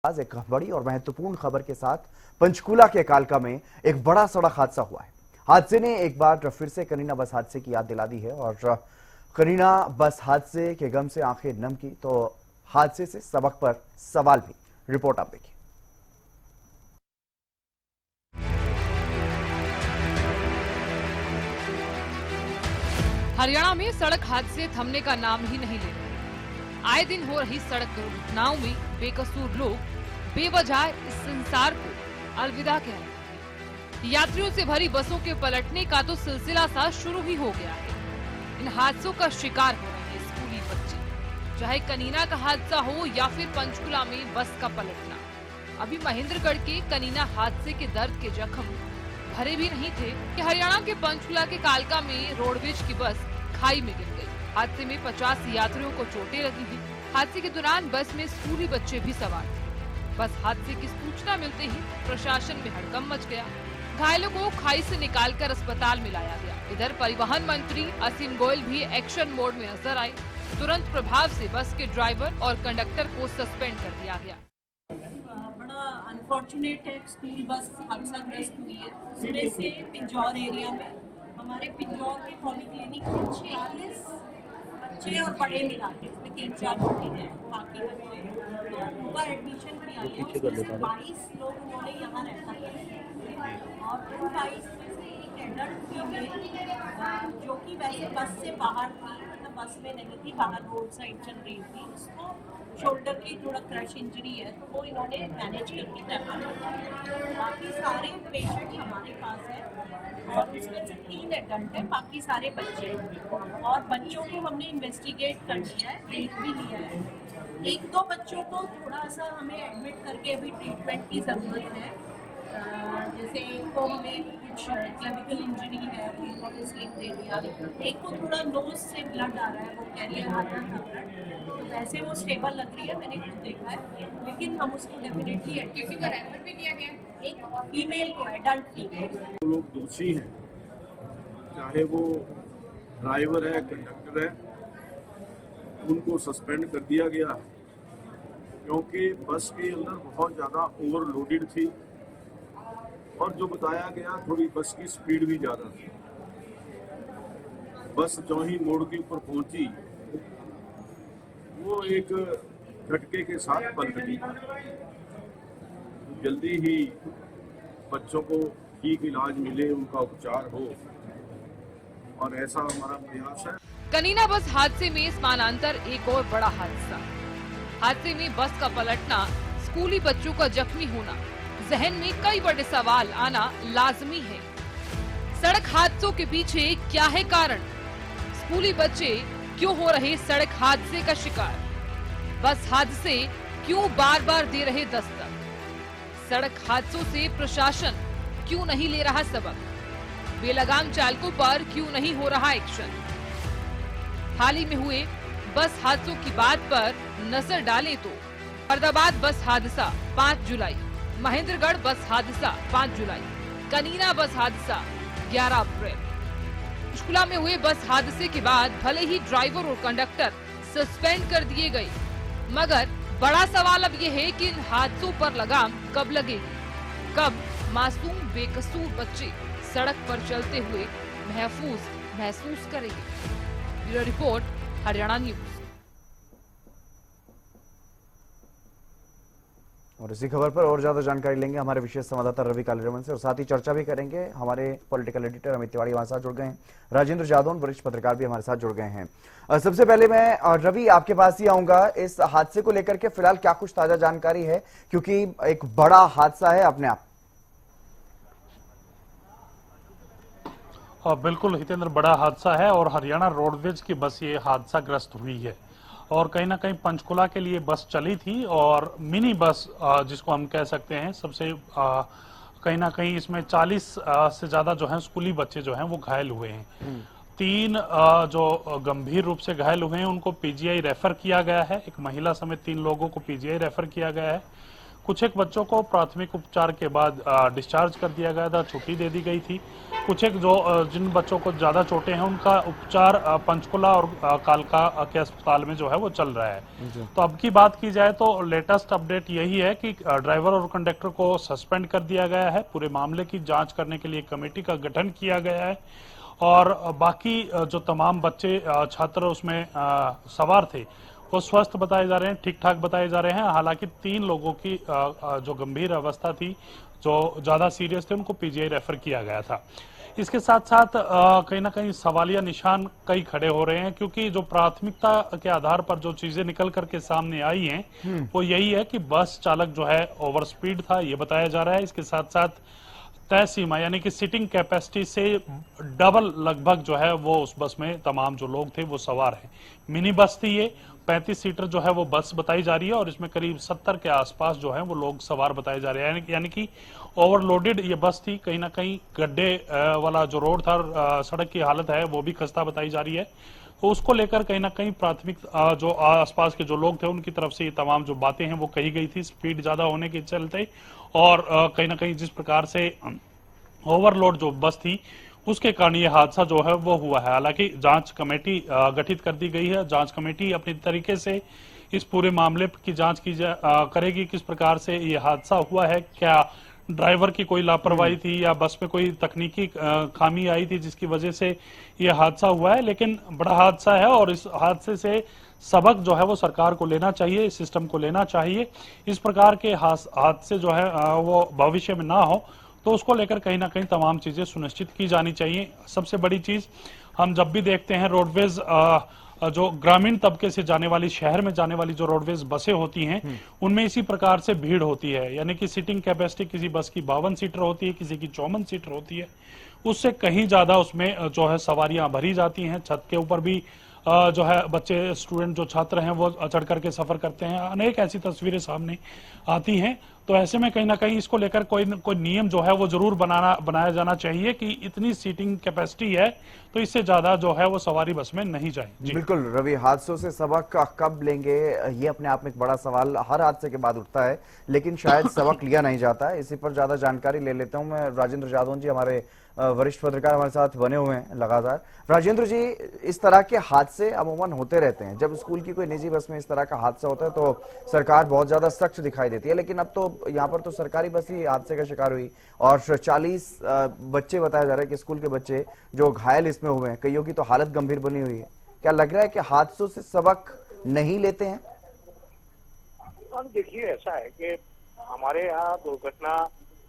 आज एक बड़ी और महत्वपूर्ण खबर के साथ पंचकूला के कालका में एक बड़ा सड़क हादसा हुआ है। हादसे ने एक बार फिर से कनीना बस हादसे की याद दिला दी है और कनीना बस हादसे के गम से आंखें नम की तो हादसे से सबक पर सवाल भी। रिपोर्ट आप देखिए। हरियाणा में सड़क हादसे थमने का नाम ही नहीं ले रहे। आए दिन हो रही सड़क दुर्घटनाओं में बेकसूर लोग बेवजह इस संसार को अलविदा कह रहे हैं। यात्रियों से भरी बसों के पलटने का तो सिलसिला सा शुरू ही हो गया है। इन हादसों का शिकार हो रहे हैं स्कूली बच्चे, चाहे कनीना का हादसा हो या फिर पंचकुला में बस का पलटना। अभी महेंद्रगढ़ के कनीना हादसे के दर्द के जख्म भरे भी नहीं थे कि हरियाणा के पंचकुला के कालका में रोडवेज की बस खाई में गिर गई। हादसे में 50 यात्रियों को चोटें लगी थी। हादसे के दौरान बस में स्कूली बच्चे भी सवार थे। बस हादसे की सूचना मिलते ही प्रशासन में हड़कंप मच गया। घायलों को खाई से निकालकर अस्पताल में लाया गया। इधर परिवहन मंत्री असीम गोयल भी एक्शन मोड में नजर आए। तुरंत प्रभाव से बस के ड्राइवर और कंडक्टर को सस्पेंड कर दिया गया। बड़ा अनफॉर्चुनेट है, स्कूल बस हादसाग्रस्त हुई है। सुबह से पिंजौर एरिया में हमारे पिंजौर के पॉलीक्लिनिक में 46 बच्चे और बड़े मिला के, इसमें 3-4 बच्चे हैं, बाकी बच्चे तो उनका एडमिशन किया गया। उसमें से 22 लोग उन्होंने यहाँ रखा है और उन 22 में से एक एडल्ट फीमेल जो कि वैसे बस से बाहर थी, मतलब बस में नहीं थी, बाहर रोड साइड चल रही थी, उसको शोल्डर की थोड़ा क्रश इंजरी है तो वो इन्होंने मैनेज करके रेफर किया। बाकी सारे पेशेंट हमारे पास है और उसमें से 3 एडल्ट है, बाकी सारे बच्चे हैं और बच्चों को हमने इन्वेस्टिगेट कर लिया है, ब्रेक भी लिया है। 1-2 बच्चों को थोड़ा सा हमें एडमिट करके अभी ट्रीटमेंट की ज़रूरत है। जैसे एक को हमें कुछ क्लेविकल इंजरी है, उनको स्लिप दे दिया। एक को थोड़ा नोज से ब्लड आ रहा है, वो कैरियर आ रहा था ब्लड, तो वैसे वो स्टेबल लग रही है, मैंने कुछ देखा है, लेकिन हम उसको डेफिनेटली किसी को रेफर भी किया गया। एक फीमेल को, एडल्ट फीमेल। लोग दोषी हैं, चाहे वो ड्राइवर है, कंडक्टर है, उनको सस्पेंड कर दिया गया क्योंकि बस के अंदर बहुत ज़्यादा ओवरलोडेड थी और जो बताया गया थोड़ी बस की स्पीड भी ज़्यादा थी। बस जो ही मोड़ के ऊपर पहुंची वो एक झटके के साथ पलट गई। जल्दी ही बच्चों को ठीक इलाज मिले, उनका उपचार हो और ऐसा हमारा प्रयास है। कनीना बस हादसे में समानांतर एक और बड़ा हादसा। हादसे में बस का पलटना, स्कूली बच्चों का जख्मी होना, जहन में कई बड़े सवाल आना लाजमी है। सड़क हादसों के पीछे क्या है कारण? स्कूली बच्चे क्यों हो रहे सड़क हादसे का शिकार? बस हादसे क्यों बार बार दे रहे दस्तक? सड़क हादसों से प्रशासन क्यों नहीं ले रहा सबक? बेलगाम चालकों पर क्यों नहीं हो रहा एक्शन? हाल ही में हुए बस हादसों की बात पर नजर डालें तो फरीदाबाद बस हादसा 5 जुलाई, महेंद्रगढ़ बस हादसा 5 जुलाई, कनीना बस हादसा 11 अप्रैल। पंचकुला में हुए बस हादसे के बाद भले ही ड्राइवर और कंडक्टर सस्पेंड कर दिए गए, मगर बड़ा सवाल अब ये है कि इन हादसों पर लगाम कब लगेगी? कब मासूम बेकसूर बच्चे सड़क पर चलते हुए महफूज महसूस करेंगे? Bureau report, Haryana news. और इसी खबर पर और ज्यादा जानकारी लेंगे हमारे विशेष संवाददाता रवि कालीरमन से और साथ ही चर्चा भी करेंगे। हमारे पॉलिटिकल एडिटर अमित तिवारी हमारे साथ जुड़ गए हैं, राजेंद्र जादौन वरिष्ठ पत्रकार भी हमारे साथ जुड़ गए हैं। सबसे पहले मैं रवि आपके पास ही आऊंगा, इस हादसे को लेकर के फिलहाल क्या कुछ ताजा जानकारी है, क्योंकि एक बड़ा हादसा है अपने आप। बिल्कुल हितेंद्र, बड़ा हादसा है और हरियाणा रोडवेज की बस ये हादसा ग्रस्त हुई है और कहीं ना कहीं पंचकुला के लिए बस चली थी और मिनी बस जिसको हम कह सकते हैं, सबसे कहीं ना कहीं इसमें 40 से ज्यादा जो हैं स्कूली बच्चे जो हैं वो घायल हुए हैं। 3 जो गंभीर रूप से घायल हुए हैं उनको पीजीआई रेफर किया गया है। एक महिला समेत 3 लोगों को पीजीआई रेफर किया गया है। कुछ एक बच्चों को प्राथमिक उपचार के बाद डिस्चार्ज कर दिया गया था, छुट्टी दे दी गई थी। कुछ एक जो जिन बच्चों को ज्यादा चोटें हैं उनका उपचार पंचकुला और कालका के अस्पताल में जो है वो चल रहा है। तो अब की बात की जाए तो लेटेस्ट अपडेट यही है कि ड्राइवर और कंडक्टर को सस्पेंड कर दिया गया है। पूरे मामले की जांच करने के लिए कमेटी का गठन किया गया है और बाकी जो तमाम बच्चे छात्र उसमें सवार थे वो स्वस्थ बताए जा रहे हैं, ठीक ठाक बताए जा रहे हैं। हालांकि 3 लोगों की जो गंभीर अवस्था थी, जो ज्यादा सीरियस थे, उनको पीजीआई रेफर किया गया था। इसके साथ साथ कहीं ना कहीं सवालिया निशान कई खड़े हो रहे हैं, क्योंकि जो प्राथमिकता के आधार पर जो चीजें निकल करके सामने आई हैं वो यही है कि बस चालक जो है ओवर स्पीड था, ये बताया जा रहा है। इसके साथ साथ तय सीमा यानी कि सीटिंग कैपेसिटी से डबल लगभग जो है वो उस बस में तमाम जो लोग थे वो सवार हैं। मिनी बस थी ये, 35 सीटर जो है वो बस बताई जा रही है और इसमें करीब 70 के आसपास जो है वो लोग सवार बताए जा रहे हैं। यानी कि ओवरलोडेड ये बस थी। कहीं ना कहीं गड्ढे वाला जो रोड था, सड़क की हालत है वो भी खस्ता बताई जा रही है। तो उसको लेकर कहीं ना कहीं प्राथमिक जो आसपास के जो लोग थे उनकी तरफ से ये तमाम जो बातें हैं वो कही गई थी, स्पीड ज्यादा होने के चलते और कहीं ना कहीं जिस प्रकार से ओवरलोड जो बस थी उसके कारण ये हादसा जो है वो हुआ है। हालांकि जांच कमेटी गठित कर दी गई है। जांच कमेटी अपनी तरीके से इस पूरे मामले की जांच करेगी, किस प्रकार से ये हादसा हुआ है, क्या ड्राइवर की कोई लापरवाही थी या बस में कोई तकनीकी खामी आई थी जिसकी वजह से ये हादसा हुआ है। लेकिन बड़ा हादसा है और इस हादसे से सबक जो है वो सरकार को लेना चाहिए, इस सिस्टम को लेना चाहिए। इस प्रकार के हादसे जो है वो भविष्य में ना हो, तो उसको लेकर कहीं ना कहीं तमाम चीजें सुनिश्चित की जानी चाहिए। सबसे बड़ी चीज हम जब भी देखते हैं रोडवेज जो ग्रामीण तबके से जाने वाली, शहर में जाने वाली जो रोडवेज बसें होती हैं उनमें इसी प्रकार से भीड़ होती है। यानी कि सीटिंग कैपेसिटी किसी बस की 52 सीटर होती है, किसी की 54 सीटर होती है, उससे कहीं ज्यादा उसमें जो है सवारियां भरी जाती हैं। छत के ऊपर भी जो है बच्चे, स्टूडेंट, जो छात्र हैं वो चढ़ करके सफर करते हैं। अनेक ऐसी तस्वीरें सामने आती हैं। तो ऐसे में कहीं ना कहीं इसको लेकर कोई नियम जो है वो जरूर बनाया जाना चाहिए कि इतनी सीटिंग कैपेसिटी है तो इससे ज्यादा जो है वो सवारी बस में नहीं जाए। बिल्कुल रवि, हादसों से सबक कब लेंगे ये अपने आप में एक बड़ा सवाल हर हादसे के बाद उठता है, लेकिन शायद सबक लिया नहीं जाता है। इसी पर ज्यादा जानकारी ले लेता हूं मैं। राजेंद्र जादौन जी हमारे वरिष्ठ पत्रकार हमारे साथ बने हुए हैं लगातार। राजेंद्र जी, इस तरह के हादसे अमूमन होते रहते हैं। जब स्कूल की कोई निजी बस में इस तरह का हादसा होता है तो सरकार बहुत ज्यादा सख्त दिखाई देती है, लेकिन अब तो यहाँ पर तो सरकारी बस ही हादसे का शिकार हुई और 40 बच्चे बताया जा रहा है कि स्कूल के बच्चे जो घायल इसमें हुए हैं, कईयों की तो हालत गंभीर बनी हुई है। क्या लग रहा है कि हादसों से सबक नहीं लेते हैं? देखिए, ऐसा है कि हमारे यहाँ दुर्घटना,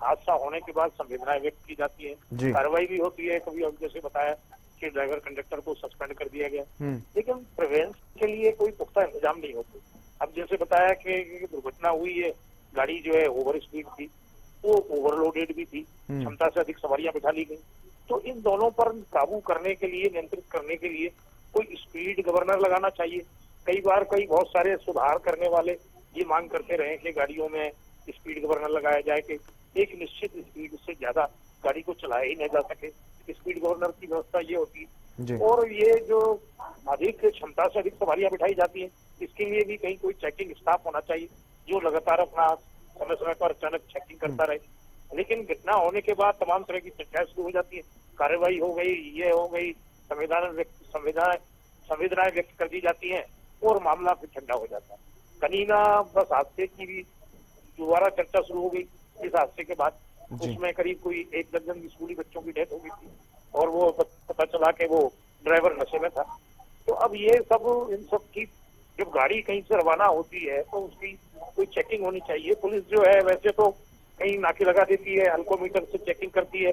हादसा होने के बाद संवेदनाएं व्यक्त की जाती है, कार्रवाई भी होती है। कभी अब जैसे बताया कि ड्राइवर कंडक्टर को सस्पेंड कर दिया गया, लेकिन प्रिवेंशन के लिए कोई पुख्ता इंतजाम नहीं होते। अब जैसे बताया कि दुर्घटना हुई है, गाड़ी जो है ओवर स्पीड थी, वो ओवरलोडेड भी थी, क्षमता से अधिक सवारियां बिठा ली गई। तो इन दोनों पर काबू करने के लिए, नियंत्रित करने के लिए कोई स्पीड गवर्नर लगाना चाहिए। कई बार बहुत सारे सुधार करने वाले ये मांग करते रहे कि गाड़ियों में स्पीड गवर्नर लगाया जाए कि एक निश्चित स्पीड से ज्यादा गाड़ी को चलाया ही नहीं जा सके। स्पीड गवर्नर की व्यवस्था ये होती है। और ये जो अधिक क्षमता से अधिक सवारियां बिठाई जाती है, इसके लिए भी कहीं कोई चेकिंग स्टाफ होना चाहिए जो लगातार अपना समय समय पर अचानक चेकिंग करता रहे। लेकिन घटना होने के बाद तमाम तरह की चर्चाएं शुरू हो जाती है, कार्रवाई हो गई, ये हो गई, संवेदनाएं व्यक्त कर दी जाती हैं और मामला फिर ठंडा हो जाता है। कनीना बस हादसे की भी दोबारा चर्चा शुरू हो गई इस हादसे के बाद। उसमें करीब कोई 1 दर्जन स्कूली बच्चों की डेथ हो गई थी और वो पता चला कि वो ड्राइवर नशे में था। तो अब ये सब, इन सब की जब गाड़ी कहीं से रवाना होती है तो उसकी कोई चेकिंग होनी चाहिए। पुलिस जो है वैसे तो कहीं नाके लगा देती है, अल्कोमीटर से चेकिंग करती है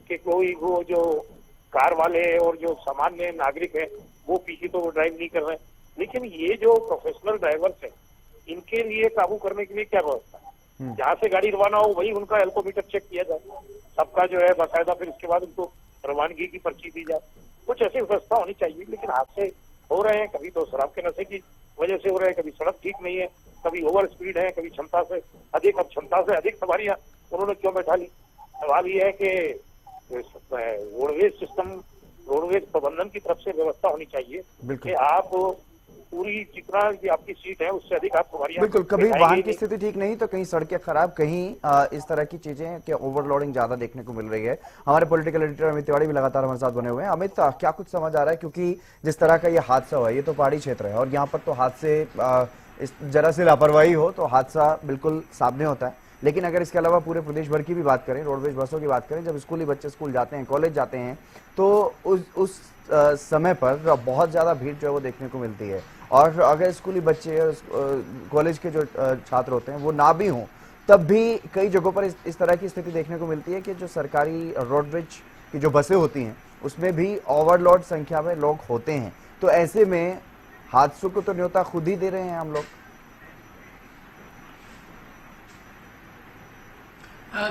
कि कोई वो जो कार वाले और जो सामान्य नागरिक है वो पीछे तो वो ड्राइव नहीं कर रहे हैं। लेकिन ये जो प्रोफेशनल ड्राइवर्स हैं, इनके लिए काबू करने के लिए क्या व्यवस्था है? जहाँ से गाड़ी रवाना हो वही उनका एल्कोमीटर चेक किया जाए, सबका जो है बाकायदा, फिर उसके बाद उनको रवानगी की पर्ची दी जाए। कुछ ऐसी व्यवस्था होनी चाहिए। लेकिन हादसे हो रहे हैं, कभी तो शराब के नशे की वजह से हो रहे हैं, कभी सड़क ठीक नहीं है, कभी ओवर स्पीड है, कभी क्षमता से अधिक। अब क्षमता से अधिक सवारियां उन्होंने क्यों बैठा ली? सवाल ये है कि रोडवेज सिस्टम, रोडवेज प्रबंधन की तरफ से व्यवस्था होनी चाहिए कि आप पूरी जितना ये आपकी सीट है उससे अधिक आप सवारियां बिल्कुल, कभी बिठाएंगे वाहन ही की नहीं। स्थिति ठीक नहीं तो कहीं सड़कें खराब, कहीं इस तरह की चीजें कि ओवरलोडिंग ज्यादा देखने को मिल रही है। हमारे पॉलिटिकल एडिटर अमित तिवारी भी लगातार हमारे साथ बने हुए हैं। अमित, क्या कुछ समझ आ रहा है, क्योंकि जिस तरह का ये हादसा हुआ है, ये तो पहाड़ी क्षेत्र है और यहाँ पर तो हादसे इस जरा सी लापरवाही हो तो हादसा बिल्कुल सामने होता है। लेकिन अगर इसके अलावा पूरे प्रदेश भर की भी बात करें, रोडवेज बसों की बात करें, जब स्कूली बच्चे स्कूल जाते हैं, कॉलेज जाते हैं, तो उस समय पर बहुत ज्यादा भीड़ जो है वो देखने को मिलती है। और अगर स्कूली बच्चे कॉलेज के जो छात्र होते हैं वो ना भी हों, तब भी कई जगहों पर इस तरह की स्थिति देखने को मिलती है कि जो सरकारी रोडवेज की जो बसें होती हैं उसमें भी ओवरलोड संख्या में लोग होते हैं। तो ऐसे में हादसों को तो न्योता खुद ही दे रहे हैं हम लोग।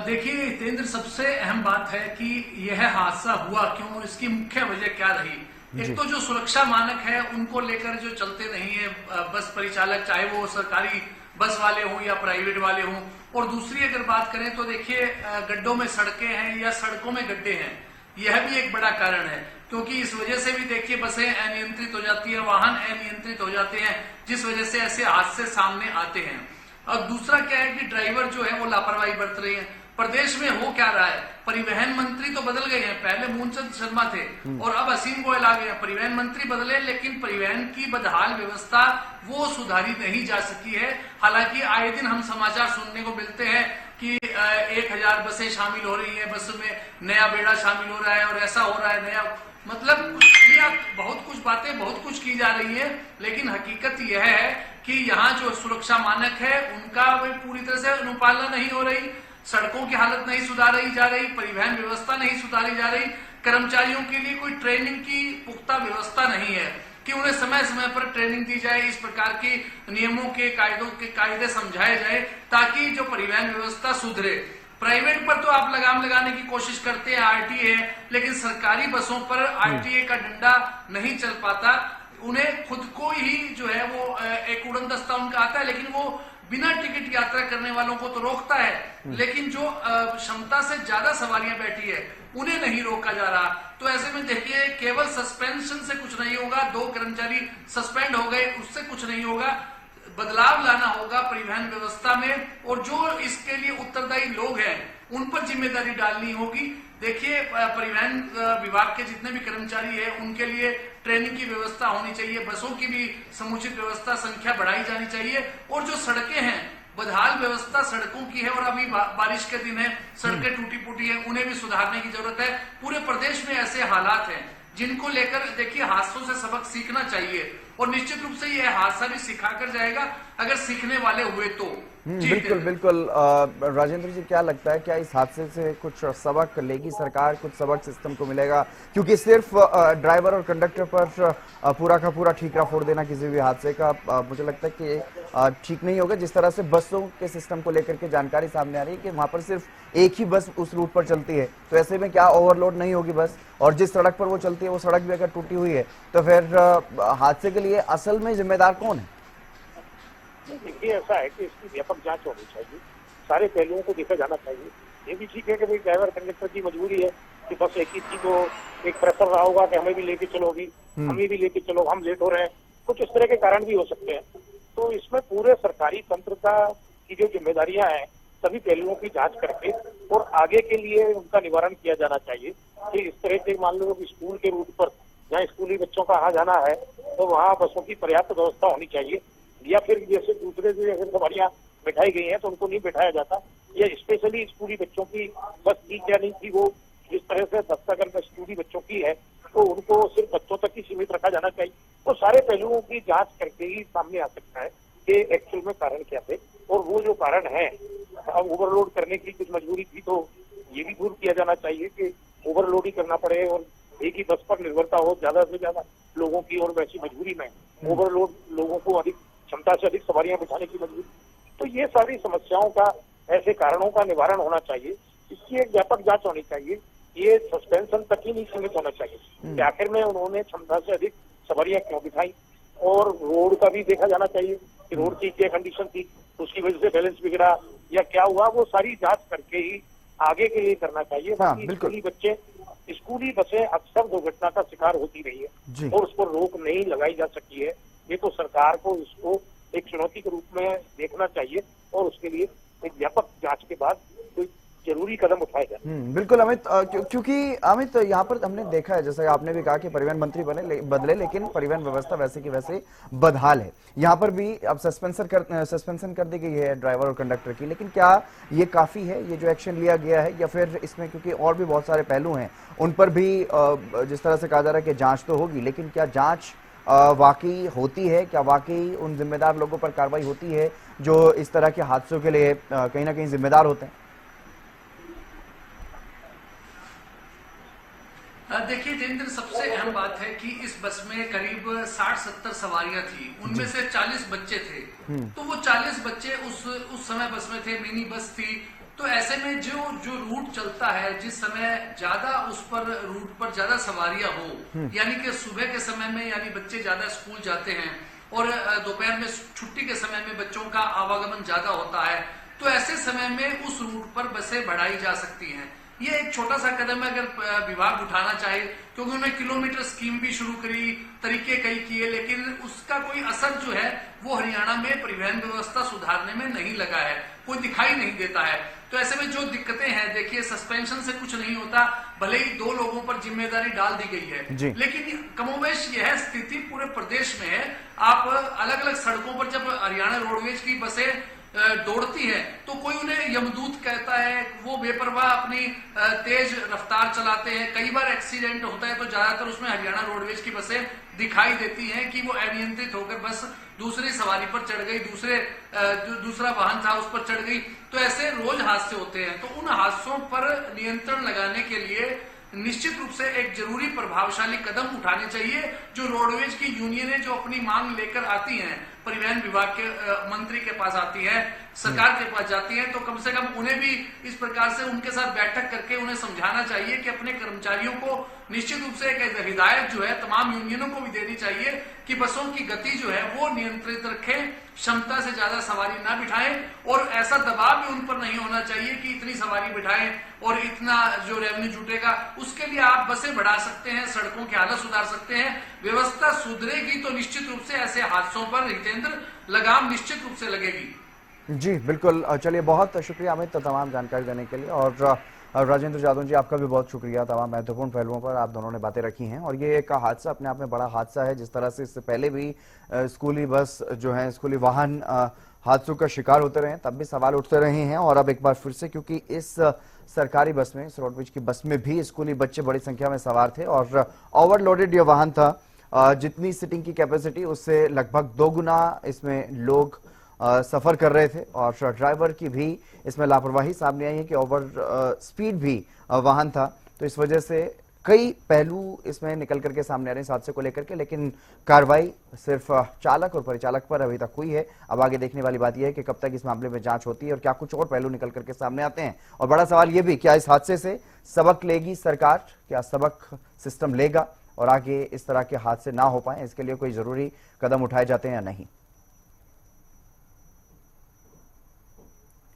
देखिए हितेंद्र, सबसे अहम बात है कि यह हादसा हुआ क्यों और इसकी मुख्य वजह क्या रही। एक तो जो सुरक्षा मानक है उनको लेकर जो चलते नहीं है बस परिचालक, चाहे वो सरकारी बस वाले हों या प्राइवेट वाले हों। और दूसरी अगर बात करें तो देखिए गड्ढों में सड़कें हैं या सड़कों में गड्ढे हैं, यह भी एक बड़ा कारण है, क्योंकि इस वजह से भी देखिए बसें अनियंत्रित हो जाती है, वाहन अनियंत्रित हो जाते हैं, जिस वजह से ऐसे हादसे सामने आते हैं। और दूसरा क्या है कि ड्राइवर जो है वो लापरवाही बरत रहे हैं। प्रदेश में हो क्या रहा है, परिवहन मंत्री तो बदल गए हैं, पहले मूलचंद शर्मा थे और अब असीम गोयल आ गए हैं। परिवहन मंत्री बदले लेकिन परिवहन की बदहाल व्यवस्था वो सुधारी नहीं जा सकी है। हालांकि आए दिन हम समाचार सुनने को मिलते हैं कि 1000 बसें शामिल हो रही है, बस में नया बेड़ा शामिल हो रहा है और ऐसा हो रहा है नया, मतलब बहुत कुछ बातें बहुत कुछ की जा रही है। लेकिन हकीकत यह है कि यहाँ जो सुरक्षा मानक है उनका पूरी तरह से अनुपालना नहीं हो रही, सड़कों की हालत नहीं सुधारी जा रही, परिवहन व्यवस्था नहीं सुधारी जा रही, कर्मचारियों के लिए कोई ट्रेनिंग की पुख्ता व्यवस्था नहीं है कि उन्हें समय समय पर ट्रेनिंग दी जाए, इस प्रकार के नियमों के कायदे समझाए जाए ताकि जो परिवहन व्यवस्था सुधरे। प्राइवेट पर तो आप लगाम लगाने की कोशिश करते हैं, आरटीए है, लेकिन सरकारी बसों पर आरटीए का डंडा नहीं चल पाता। उन्हें खुद को ही जो है वो एक उड़न दस्ता उनका आता है, लेकिन वो बिना टिकट यात्रा करने वालों को तो रोकता है, लेकिन जो क्षमता से ज्यादा सवारियां बैठी है उन्हें नहीं रोका जा रहा। तो ऐसे में देखिए केवल सस्पेंशन से कुछ नहीं होगा, 2 कर्मचारी सस्पेंड हो गए उससे कुछ नहीं होगा, बदलाव लाना होगा परिवहन व्यवस्था में और जो इसके लिए उत्तरदायी लोग हैं उन पर जिम्मेदारी डालनी होगी। देखिए परिवहन विभाग के जितने भी कर्मचारी हैं उनके लिए ट्रेनिंग की व्यवस्था होनी चाहिए, बसों की भी समुचित व्यवस्था संख्या बढ़ाई जानी चाहिए और जो सड़कें हैं बदहाल व्यवस्था सड़कों की है और अभी बारिश के दिन है, सड़कें टूटी फूटी है, उन्हें भी सुधारने की जरूरत है। पूरे प्रदेश में ऐसे हालात हैं जिनको लेकर देखिए हादसों से सबक सीखना चाहिए और निश्चित रूप से यह हादसा भी सिखाकर जाएगा अगर सीखने वाले हुए तो। बिल्कुल बिल्कुल। राजेंद्र जी, क्या लगता है, क्या इस हादसे से कुछ सबक लेगी सरकार, कुछ सबक सिस्टम को मिलेगा? क्योंकि सिर्फ ड्राइवर और कंडक्टर पर पूरा का पूरा ठीकरा फोड़ देना किसी भी हादसे का मुझे लगता है कि ठीक नहीं होगा। जिस तरह से बसों के सिस्टम को लेकर के जानकारी सामने आ रही है कि वहां पर सिर्फ एक ही बस उस रूट पर चलती है, तो ऐसे में क्या ओवरलोड नहीं होगी बस? और जिस सड़क पर वो चलती है वो सड़क भी अगर टूटी हुई है तो फिर हादसे के लिए असल में जिम्मेदार कौन है? देखिए ऐसा है कि इसकी व्यापक जांच होनी चाहिए, सारे पहलुओं को देखा जाना चाहिए। ये भी ठीक है कि भाई ड्राइवर कंडक्टर की मजबूरी है कि बस एक ही थी तो एक प्रेशर रहा होगा कि हमें भी लेके चलो, अभी हमें भी लेके चलो, हम लेट हो रहे हैं, कुछ इस तरह के कारण भी हो सकते हैं। तो इसमें पूरे सरकारी तंत्र का की जो जिम्मेदारियां हैं सभी पहलुओं की जांच करके और आगे के लिए उनका निवारण किया जाना चाहिए कि इस तरह के मान लो कि स्कूल के रूट पर जहाँ स्कूली बच्चों का आ जाना है तो वहाँ बसों की पर्याप्त व्यवस्था होनी चाहिए, या फिर जैसे दूसरे जैसे सवारियां बैठाई गई हैं तो उनको नहीं बैठाया जाता, या स्पेशली स्कूली बच्चों की बस थी क्या नहीं थी, वो जिस तरह से 10 अगर स्कूली बच्चों की है तो उनको सिर्फ बच्चों तक ही सीमित रखा जाना चाहिए। तो सारे पहलुओं की जांच करके ही सामने आ सकता है कि एक्चुअल में कारण क्या थे और वो जो कारण है अब ओवरलोड करने की कुछ मजबूरी थी तो ये भी दूर किया जाना चाहिए कि ओवरलोड ही करना पड़े और एक ही बस पर निर्भरता हो ज्यादा से ज्यादा लोगों की, और वैसी मजबूरी में ओवरलोड लोगों को अधिक क्षमता से अधिक सवारियां बिठाने की मजबूरी। तो ये सारी समस्याओं का, ऐसे कारणों का निवारण होना चाहिए, इसकी एक व्यापक जांच होनी चाहिए। ये सस्पेंशन तक ही नहीं सीमित होना चाहिए कि आखिर में उन्होंने क्षमता से अधिक सवारियां क्यों बिठाई, और रोड का भी देखा जाना चाहिए कि रोड की क्या कंडीशन थी, उसकी वजह से बैलेंस बिगड़ा या क्या हुआ, वो सारी जांच करके ही आगे के लिए करना चाहिए। स्कूली बसें अक्सर दुर्घटना का शिकार होती रही है और उस पर रोक नहीं लगाई जा सकी है। ये तो सरकार को इसको एक चुनौती के रूप में देखना चाहिए और उसके लिए एक व्यापक जांच के बाद कोई जरूरी कदम उठाए जाए। बिल्कुल अमित, क्योंकि अमित यहाँ पर हमने देखा है, जैसा आपने भी कहा कि परिवहन मंत्री बदले लेकिन परिवहन व्यवस्था वैसे की वैसे बदहाल है। यहाँ पर भी अब सस्पेंशन कर दी गई है ड्राइवर और कंडक्टर की, लेकिन क्या ये काफी है ये जो एक्शन लिया गया है, या फिर इसमें क्योंकि और भी बहुत सारे पहलू हैं उन पर भी जिस तरह से कहा जा रहा है कि जांच तो होगी, लेकिन क्या जांच वाकई होती है, क्या वाकई उन जिम्मेदार लोगों पर कार्रवाई होती है जो इस तरह के हादसों के लिए कहीं ना कहीं जिम्मेदार होते हैं? देखिए जितेंद्र, सबसे अहम बात है कि इस बस में करीब 60-70 सवारियां थी, उनमें से 40 बच्चे थे। तो वो 40 बच्चे उस समय बस में थे, मिनी बस थी। तो ऐसे में जो रूट चलता है, जिस समय ज्यादा उस पर रूट पर ज्यादा सवारियां हो, यानी कि सुबह के समय में यानी बच्चे ज्यादा स्कूल जाते हैं और दोपहर में छुट्टी के समय में बच्चों का आवागमन ज्यादा होता है, तो ऐसे समय में उस रूट पर बसें बढ़ाई जा सकती हैं। ये एक छोटा सा कदम है अगर विभाग उठाना चाहे, क्योंकि उन्होंने किलोमीटर स्कीम भी शुरू करी, तरीके कई किए, लेकिन उसका कोई असर जो है वो हरियाणा में परिवहन व्यवस्था सुधारने में नहीं लगा है, कोई दिखाई नहीं देता है। तो ऐसे में जो दिक्कतें हैं, देखिए सस्पेंशन से कुछ नहीं होता, भले ही 2 लोगों पर जिम्मेदारी डाल दी गई है, लेकिन कमोबेश यह स्थिति पूरे प्रदेश में है। आप अलग अलग सड़कों पर जब हरियाणा रोडवेज की बसें दौड़ती है तो कोई उन्हें यमदूत कहता है, वो बेपरवाह अपनी तेज रफ्तार चलाते हैं। कई बार एक्सीडेंट होता है तो ज्यादातर उसमें हरियाणा रोडवेज की बसें दिखाई देती हैं कि वो अनियंत्रित होकर बस दूसरी सवारी पर चढ़ गई, दूसरा वाहन था उस पर चढ़ गई। तो ऐसे रोज हादसे होते हैं। तो उन हादसों पर नियंत्रण लगाने के लिए निश्चित रूप से एक जरूरी प्रभावशाली कदम उठाने चाहिए। जो रोडवेज की यूनियनें जो अपनी मांग लेकर आती हैं, परिवहन विभाग के मंत्री के पास आती है, सरकार के पास जाती है, तो कम से कम उन्हें भी इस प्रकार से उनके साथ बैठक करके उन्हें समझाना चाहिए कि अपने कर्मचारियों को निश्चित रूप से एक हिदायत जो है तमाम यूनियनों को भी देनी चाहिए कि बसों की गति जो है वो नियंत्रित रखें, क्षमता से ज्यादा सवारी ना बिठाएं, और ऐसा दबाव भी उन पर नहीं होना चाहिए कि इतनी सवारी बिठाएं और इतना जो रेवेन्यू जुटेगा। उसके लिए आप बसें बढ़ा सकते हैं, सड़कों की हालत सुधार सकते हैं। व्यवस्था सुधरेगी तो निश्चित रूप से ऐसे हादसों पर हितेंद्र लगाम निश्चित रूप से लगेगी। जी बिल्कुल, चलिए बहुत शुक्रिया अमित तमाम जानकारी देने के लिए, और राजेंद्र जादव जी आपका भी बहुत शुक्रिया, तमाम महत्वपूर्ण पहलुओं पर आप दोनों ने बातें रखी हैं। और ये एक हादसा अपने आप में बड़ा हादसा है, जिस तरह से इससे पहले भी स्कूली बस जो है, स्कूली वाहन हादसों का शिकार होते रहे, तब भी सवाल उठते रहे हैं, और अब एक बार फिर से, क्योंकि इस सरकारी बस में, इस रोडवेज की बस में भी स्कूली बच्चे बड़ी संख्या में सवार थे और ओवरलोडेड ये वाहन था। जितनी सीटिंग की कैपेसिटी उससे लगभग 2 गुना इसमें लोग सफर कर रहे थे, और ड्राइवर की भी इसमें लापरवाही सामने आई है कि ओवर स्पीड भी वाहन था। तो इस वजह से कई पहलू इसमें निकल करके सामने आ रहे हैं इस हादसे को लेकर के, लेकिन कार्रवाई सिर्फ चालक और परिचालक पर अभी तक हुई है। अब आगे देखने वाली बात यह है कि कब तक इस मामले में जांच होती है और क्या कुछ और पहलू निकल करके सामने आते हैं। और बड़ा सवाल यह भी, क्या इस हादसे से सबक लेगी सरकार, क्या सबक सिस्टम लेगा और आगे इस तरह के हादसे ना हो पाए, इसके लिए कोई जरूरी कदम उठाए जाते हैं या नहीं।